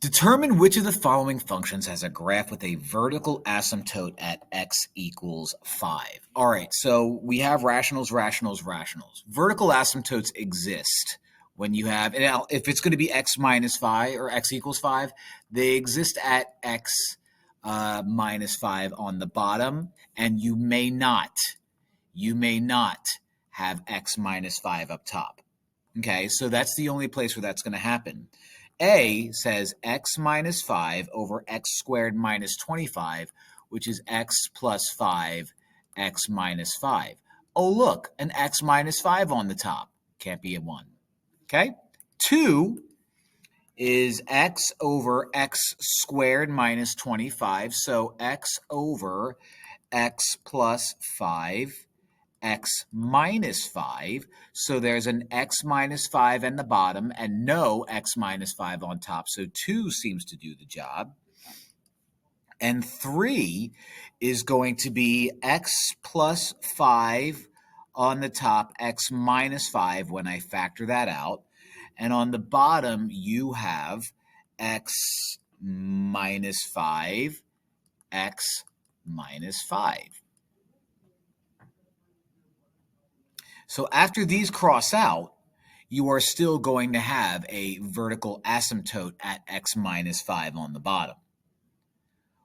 Determine which of the following functions has a graph with a vertical asymptote at x equals 5. All right, so we have rationals. Vertical asymptotes exist when you have, and if it's going to be x minus 5 or x equals 5, they exist at x minus 5 on the bottom, and you may not have x minus 5 up top. Okay, so that's the only place where that's going to happen. A says x minus 5 over x squared minus 25, which is x plus 5, x minus 5. Oh, look, an x minus 5 on the top. Can't be a 1. Okay? 2 is x over x squared minus 25, so x over x plus 5, x minus 5. So there's an x minus 5 in the bottom and no x minus 5 on top. So 2 seems to do the job. And 3 is going to be x plus 5 on the top, x minus 5 when I factor that out. And on the bottom, you have x minus 5, x minus 5. So after these cross out, you are still going to have a vertical asymptote at x minus 5 on the bottom,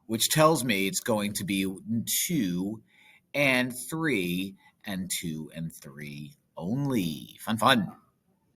which tells me it's going to be 2 and 3 and 2 and 3 only. Fun, fun.